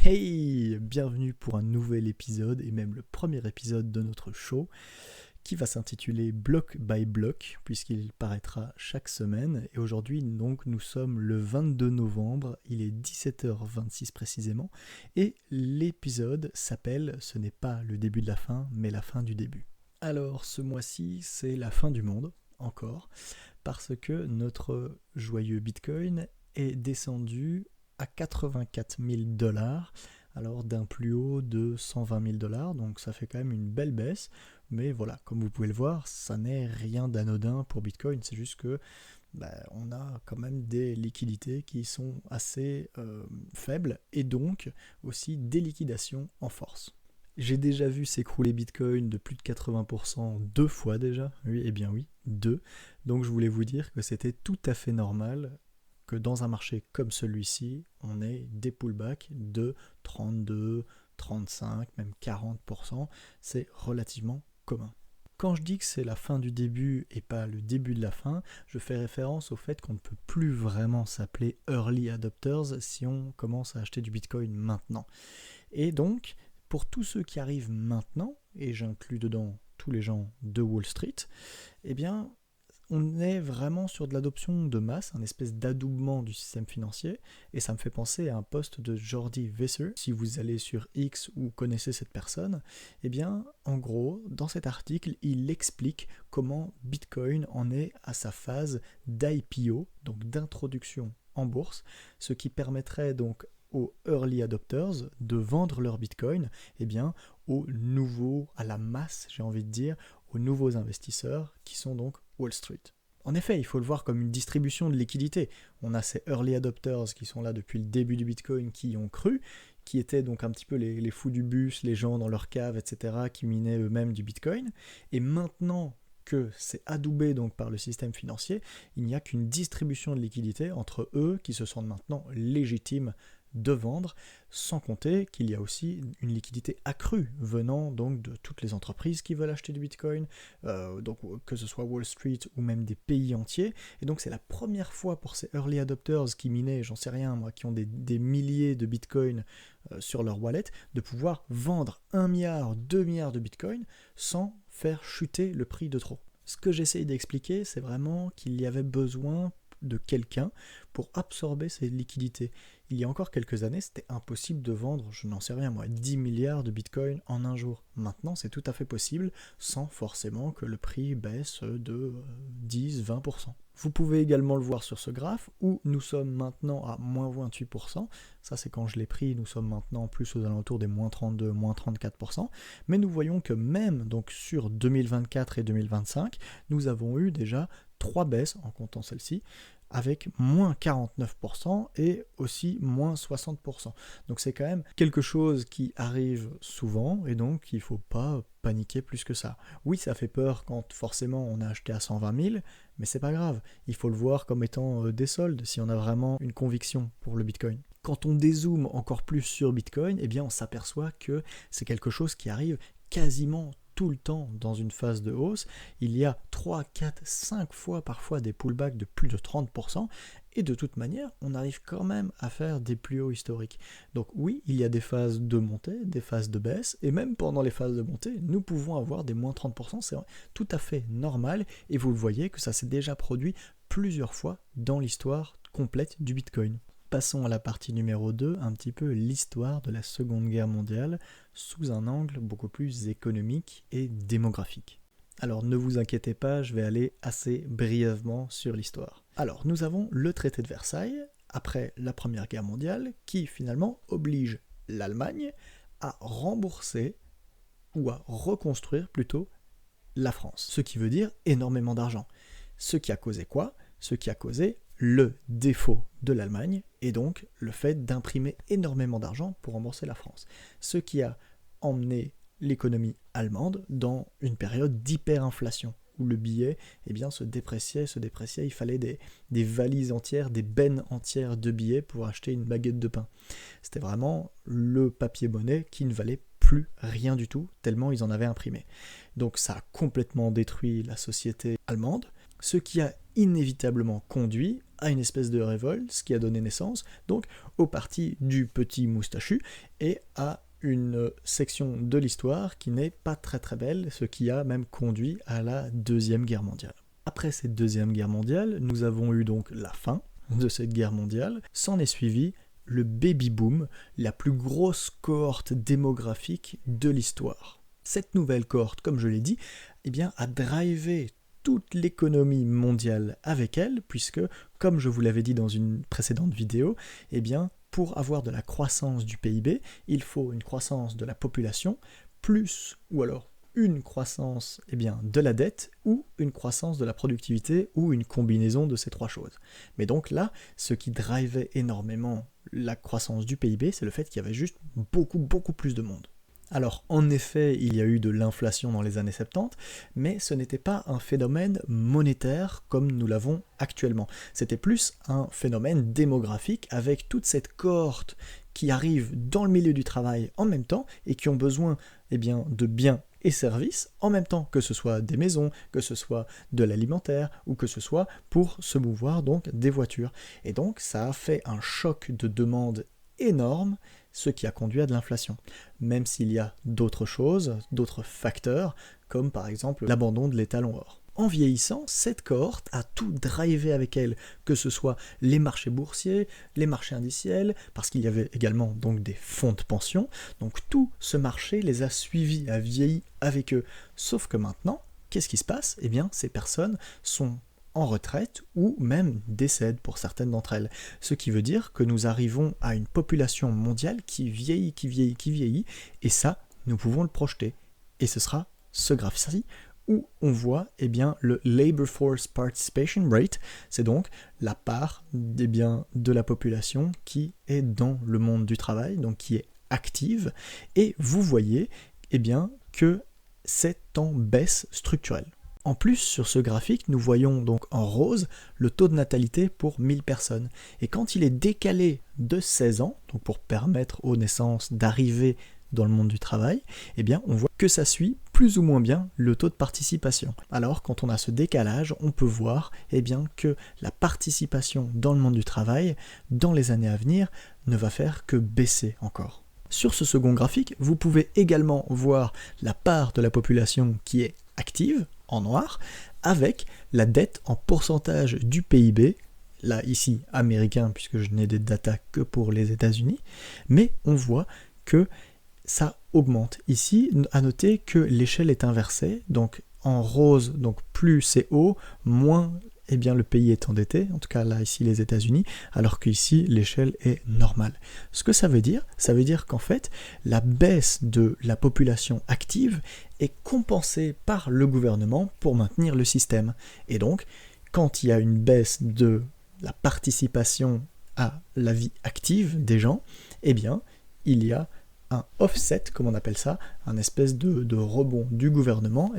Hey, bienvenue pour un nouvel épisode et même le premier épisode de notre show qui va s'intituler Block by Block puisqu'il paraîtra chaque semaine et aujourd'hui donc nous sommes le 22 novembre, il est 17h26 précisément et l'épisode s'appelle Ce n'est pas le début de la fin mais la fin du début. Alors ce mois-ci c'est la fin du monde encore parce que notre joyeux Bitcoin est descendu à 84 000 dollars, alors d'un plus haut de 120 000 dollars, donc ça fait quand même une belle baisse, mais voilà, comme vous pouvez le voir, ça n'est rien d'anodin pour Bitcoin, c'est juste que on a quand même des liquidités qui sont assez faibles, et donc aussi des liquidations en force. J'ai déjà vu s'écrouler Bitcoin de plus de 80% deux fois déjà, oui, et bien oui, deux, donc je voulais vous dire que c'était tout à fait normal que dans un marché comme celui-ci, on ait des pullbacks de 32, 35, même 40%, c'est relativement commun. Quand je dis que c'est la fin du début et pas le début de la fin, je fais référence au fait qu'on ne peut plus vraiment s'appeler early adopters si on commence à acheter du Bitcoin maintenant. Et donc, pour tous ceux qui arrivent maintenant, et j'inclus dedans tous les gens de Wall Street, eh bien, on est vraiment sur de l'adoption de masse, un espèce d'adoubement du système financier, et ça me fait penser à un post de Jordi Visser. Si vous allez sur X ou connaissez cette personne, eh bien, en gros, dans cet article, il explique comment Bitcoin en est à sa phase d'IPO, donc d'introduction en bourse, ce qui permettrait donc aux early adopters de vendre leur Bitcoin, eh bien, aux nouveaux, à la masse, j'ai envie de dire, aux nouveaux investisseurs qui sont donc Wall Street. En effet, il faut le voir comme une distribution de liquidités. On a ces early adopters qui sont là depuis le début du Bitcoin, qui y ont cru, qui étaient donc un petit peu les fous du bus, les gens dans leur cave, etc., qui minaient eux-mêmes du Bitcoin. Et maintenant que c'est adoubé donc par le système financier, il n'y a qu'une distribution de liquidités entre eux qui se sentent maintenant légitimes de vendre, sans compter qu'il y a aussi une liquidité accrue venant donc de toutes les entreprises qui veulent acheter du Bitcoin, donc que ce soit Wall Street ou même des pays entiers. Et donc c'est la première fois pour ces early adopters qui minaient, j'en sais rien moi, qui ont des milliers de Bitcoin sur leur wallet, de pouvoir vendre 1 milliard, 2 milliards de Bitcoin sans faire chuter le prix de trop. Ce que j'essaye d'expliquer, c'est vraiment qu'il y avait besoin de quelqu'un pour absorber ces liquidités. Il y a encore quelques années, c'était impossible de vendre, je n'en sais rien moi, 10 milliards de Bitcoin en un jour. Maintenant, c'est tout à fait possible, sans forcément que le prix baisse de 10-20%. Vous pouvez également le voir sur ce graphe, où nous sommes maintenant à moins 28%. Ça, c'est quand je l'ai pris, nous sommes maintenant plus aux alentours des moins 32, moins 34%. Mais nous voyons que même donc sur 2024 et 2025, nous avons eu déjà 3 baisses, en comptant celle-ci, avec moins 49% et aussi moins 60%. Donc c'est quand même quelque chose qui arrive souvent et donc il ne faut pas paniquer plus que ça. Oui, ça fait peur quand forcément on a acheté à 120 000, mais c'est pas grave. Il faut le voir comme étant des soldes si on a vraiment une conviction pour le Bitcoin. Quand on dézoome encore plus sur Bitcoin, eh bien on s'aperçoit que c'est quelque chose qui arrive quasiment tout le temps dans une phase de hausse. Il y a 3, 4, 5 fois parfois des pullbacks de plus de 30%, et de toute manière, on arrive quand même à faire des plus hauts historiques. Donc oui, il y a des phases de montée, des phases de baisse, et même pendant les phases de montée, nous pouvons avoir des moins 30%, c'est tout à fait normal, et vous le voyez que ça s'est déjà produit plusieurs fois dans l'histoire complète du Bitcoin. Passons à la partie numéro 2, un petit peu l'histoire de la Seconde Guerre mondiale sous un angle beaucoup plus économique et démographique. Alors ne vous inquiétez pas, je vais aller assez brièvement sur l'histoire. Alors nous avons le traité de Versailles, après la Première Guerre mondiale, qui finalement oblige l'Allemagne à rembourser, ou à reconstruire plutôt, la France. Ce qui veut dire énormément d'argent. Ce qui a causé quoi ? Ce qui a causé le défaut de l'Allemagne et donc le fait d'imprimer énormément d'argent pour rembourser la France. Ce qui a emmené l'économie allemande dans une période d'hyperinflation où le billet se dépréciait, il fallait des valises entières, des bennes entières de billets pour acheter une baguette de pain. C'était vraiment le papier-monnaie qui ne valait plus rien du tout, tellement ils en avaient imprimé. Donc ça a complètement détruit la société allemande, ce qui a inévitablement conduit à une espèce de révolte, ce qui a donné naissance donc au parti du petit moustachu et à une section de l'histoire qui n'est pas très très belle, ce qui a même conduit à la Deuxième Guerre mondiale. Après cette Deuxième Guerre mondiale, nous avons eu donc la fin de cette guerre mondiale, s'en est suivi le baby-boom, la plus grosse cohorte démographique de l'histoire. Cette nouvelle cohorte, comme je l'ai dit, eh bien, a drivé toute l'économie mondiale avec elle, puisque, comme je vous l'avais dit dans une précédente vidéo, eh bien, pour avoir de la croissance du PIB, il faut une croissance de la population, plus, ou alors une croissance de la dette, ou une croissance de la productivité, ou une combinaison de ces trois choses. Mais donc là, ce qui drivait énormément la croissance du PIB, c'est le fait qu'il y avait juste beaucoup plus de monde. Alors, en effet, il y a eu de l'inflation dans les années 70, mais ce n'était pas un phénomène monétaire comme nous l'avons actuellement. C'était plus un phénomène démographique avec toute cette cohorte qui arrive dans le milieu du travail en même temps et qui ont besoin de biens et services en même temps, que ce soit des maisons, que ce soit de l'alimentaire ou que ce soit pour se mouvoir donc des voitures. Et donc, ça a fait un choc de demande énorme, ce qui a conduit à de l'inflation. Même s'il y a d'autres choses, d'autres facteurs, comme par exemple l'abandon de l'étalon or. En vieillissant, cette cohorte a tout drivé avec elle, que ce soit les marchés boursiers, les marchés indiciels, parce qu'il y avait également donc des fonds de pension, donc tout ce marché les a suivis, a vieilli avec eux. Sauf que maintenant, qu'est-ce qui se passe ? Eh bien, ces personnes sont en retraite ou même décèdent pour certaines d'entre elles. Ce qui veut dire que nous arrivons à une population mondiale qui vieillit, et ça, nous pouvons le projeter. Et ce sera ce graphe-ci où on voit le Labor Force Participation Rate, c'est donc la part de la population qui est dans le monde du travail, donc qui est active, et vous voyez que c'est en baisse structurelle. En plus, sur ce graphique, nous voyons donc en rose le taux de natalité pour 1000 personnes. Et quand il est décalé de 16 ans, donc pour permettre aux naissances d'arriver dans le monde du travail, on voit que ça suit plus ou moins bien le taux de participation. Alors, quand on a ce décalage, on peut voir que la participation dans le monde du travail, dans les années à venir, ne va faire que baisser encore. Sur ce second graphique, vous pouvez également voir la part de la population qui est active, en noir, avec la dette en pourcentage du PIB, là ici américain puisque je n'ai des datas que pour les États-Unis, mais on voit que ça augmente. Ici, à noter que l'échelle est inversée, donc en rose, donc plus c'est haut, moins le pays est endetté, en tout cas là ici les États-Unis, alors qu'ici l'échelle est normale. Ce que ça veut dire qu'en fait la baisse de la population active est compensée par le gouvernement pour maintenir le système. Et donc, quand il y a une baisse de la participation à la vie active des gens, il y a un offset, comme on appelle ça, un espèce de rebond du gouvernement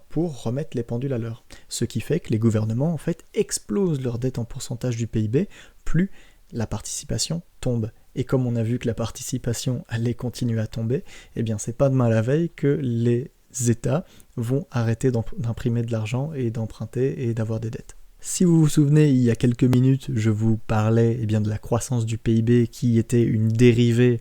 pour remettre les pendules à l'heure. Ce qui fait que les gouvernements en fait explosent leur dette en pourcentage du PIB, plus la participation tombe. Et comme on a vu que la participation allait continuer à tomber, c'est pas demain la veille que les États vont arrêter d'imprimer de l'argent et d'emprunter et d'avoir des dettes. Si vous vous souvenez, il y a quelques minutes, je vous parlais de la croissance du PIB qui était une dérivée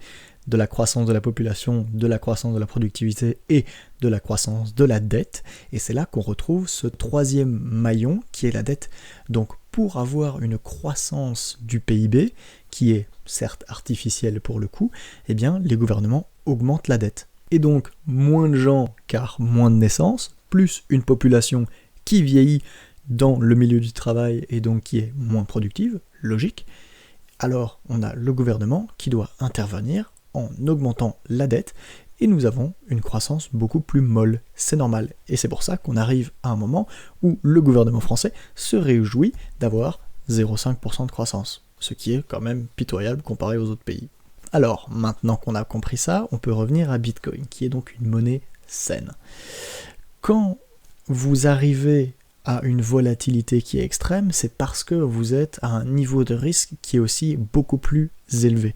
de la croissance de la population, de la croissance de la productivité et de la croissance de la dette. Et c'est là qu'on retrouve ce troisième maillon qui est la dette. Donc pour avoir une croissance du PIB, qui est certes artificielle pour le coup, les gouvernements augmentent la dette. Et donc moins de gens car moins de naissances, plus une population qui vieillit dans le milieu du travail et donc qui est moins productive, logique, alors on a le gouvernement qui doit intervenir en augmentant la dette, et nous avons une croissance beaucoup plus molle. C'est normal, et c'est pour ça qu'on arrive à un moment où le gouvernement français se réjouit d'avoir 0,5% de croissance, ce qui est quand même pitoyable comparé aux autres pays. Alors, maintenant qu'on a compris ça, on peut revenir à Bitcoin, qui est donc une monnaie saine. Quand vous arrivez à une volatilité qui est extrême, c'est parce que vous êtes à un niveau de risque qui est aussi beaucoup plus élevé.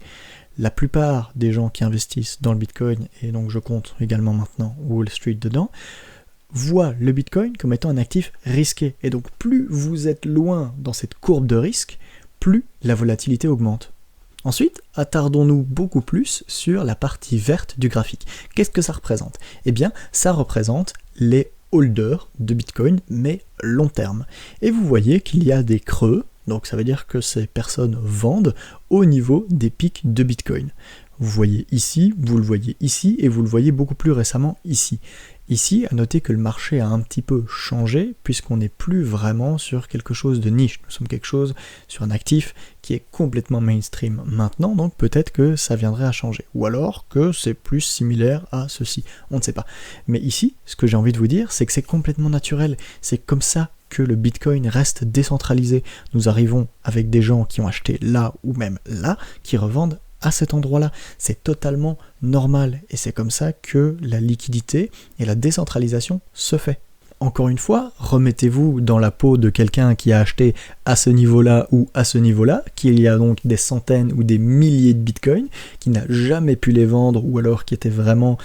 La plupart des gens qui investissent dans le Bitcoin, et donc je compte également maintenant Wall Street dedans, voient le Bitcoin comme étant un actif risqué. Et donc plus vous êtes loin dans cette courbe de risque, plus la volatilité augmente. Ensuite, attardons-nous beaucoup plus sur la partie verte du graphique. Qu'est-ce que ça représente? Eh bien, ça représente les holders de Bitcoin, mais long terme. Et vous voyez qu'il y a des creux, donc ça veut dire que ces personnes vendent au niveau des pics de Bitcoin. Vous voyez ici, vous le voyez ici, et vous le voyez beaucoup plus récemment ici. Ici, à noter que le marché a un petit peu changé, puisqu'on n'est plus vraiment sur quelque chose de niche. Nous sommes quelque chose sur un actif qui est complètement mainstream maintenant, donc peut-être que ça viendrait à changer. Ou alors que c'est plus similaire à ceci, on ne sait pas. Mais ici, ce que j'ai envie de vous dire, c'est que c'est complètement naturel. C'est comme ça que le Bitcoin reste décentralisé. Nous arrivons avec des gens qui ont acheté là ou même là, qui revendent à cet endroit-là. C'est totalement normal et c'est comme ça que la liquidité et la décentralisation se fait. Encore une fois, remettez-vous dans la peau de quelqu'un qui a acheté à ce niveau-là ou à ce niveau-là, qu'il y a donc des centaines ou des milliers de bitcoins, qui n'a jamais pu les vendre ou alors qui était vraiment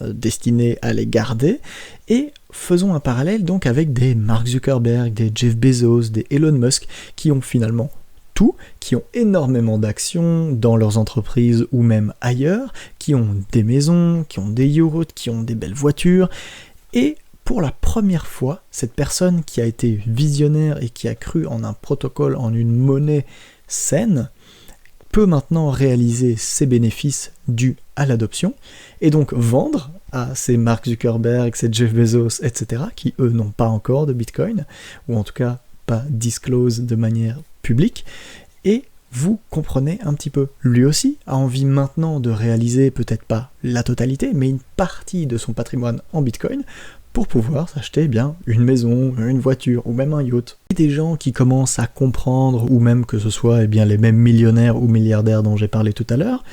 destiné à les garder. Et faisons un parallèle donc avec des Mark Zuckerberg, des Jeff Bezos, des Elon Musk, qui ont finalement qui ont énormément d'actions dans leurs entreprises ou même ailleurs, qui ont des maisons, qui ont des yachts, qui ont des belles voitures, et pour la première fois, cette personne qui a été visionnaire et qui a cru en un protocole, en une monnaie saine, peut maintenant réaliser ses bénéfices dus à l'adoption, et donc vendre à ces Mark Zuckerberg, ces Jeff Bezos, etc., qui eux n'ont pas encore de Bitcoin, ou en tout cas pas disclose de manière public, et vous comprenez un petit peu. Lui aussi a envie maintenant de réaliser peut-être pas la totalité, mais une partie de son patrimoine en Bitcoin pour pouvoir s'acheter une maison, une voiture ou même un yacht. Et des gens qui commencent à comprendre, ou même que ce soit les mêmes millionnaires ou milliardaires dont j'ai parlé tout à l'heure,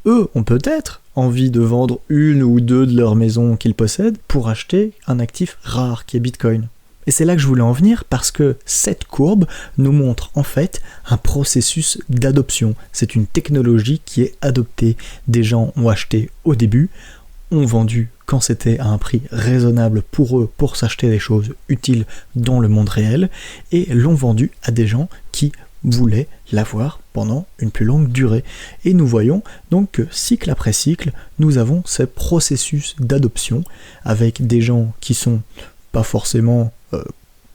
eux ont peut-être envie de vendre une ou deux de leurs maisons qu'ils possèdent pour acheter un actif rare qui est Bitcoin. Et c'est là que je voulais en venir parce que cette courbe nous montre en fait un processus d'adoption. C'est une technologie qui est adoptée. Des gens ont acheté au début, ont vendu quand c'était à un prix raisonnable pour eux pour s'acheter des choses utiles dans le monde réel et l'ont vendu à des gens qui voulaient l'avoir pendant une plus longue durée. Et nous voyons donc que cycle après cycle, nous avons ce processus d'adoption avec des gens qui sont pas forcément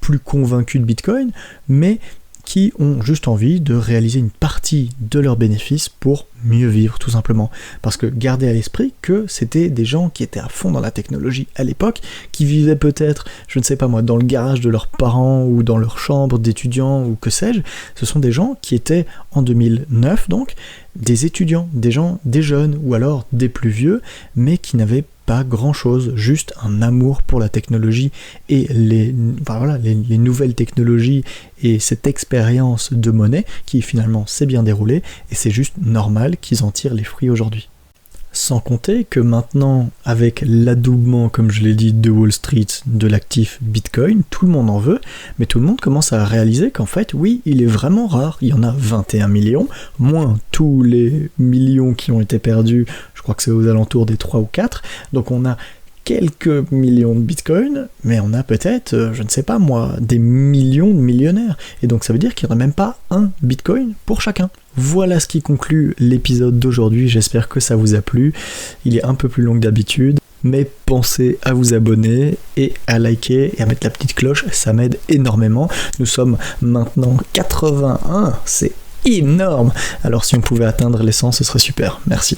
plus convaincus de Bitcoin, mais qui ont juste envie de réaliser une partie de leurs bénéfices pour mieux vivre, tout simplement. Parce que gardez à l'esprit que c'était des gens qui étaient à fond dans la technologie à l'époque, qui vivaient peut-être, je ne sais pas moi, dans le garage de leurs parents ou dans leur chambre d'étudiants ou que sais-je. Ce sont des gens qui étaient en 2009 donc des étudiants, des gens, des jeunes ou alors des plus vieux, mais qui n'avaient pas grand-chose, juste un amour pour la technologie et les nouvelles technologies et cette expérience de monnaie qui finalement s'est bien déroulée et c'est juste normal qu'ils en tirent les fruits aujourd'hui. Sans compter que maintenant, avec l'adoubement, comme je l'ai dit, de Wall Street, de l'actif Bitcoin, tout le monde en veut, mais tout le monde commence à réaliser qu'en fait, oui, il est vraiment rare. Il y en a 21 millions, moins tous les millions qui ont été perdus, je crois que c'est aux alentours des 3 ou 4, donc on a quelques millions de bitcoins, mais on a peut-être, je ne sais pas moi, des millions de millionnaires. Et donc ça veut dire qu'il n'y en a même pas un bitcoin pour chacun. Voilà ce qui conclut l'épisode d'aujourd'hui, j'espère que ça vous a plu. Il est un peu plus long que d'habitude, mais pensez à vous abonner et à liker et à mettre la petite cloche, ça m'aide énormément. Nous sommes maintenant 81, c'est énorme. Alors si on pouvait atteindre les 100, ce serait super, merci.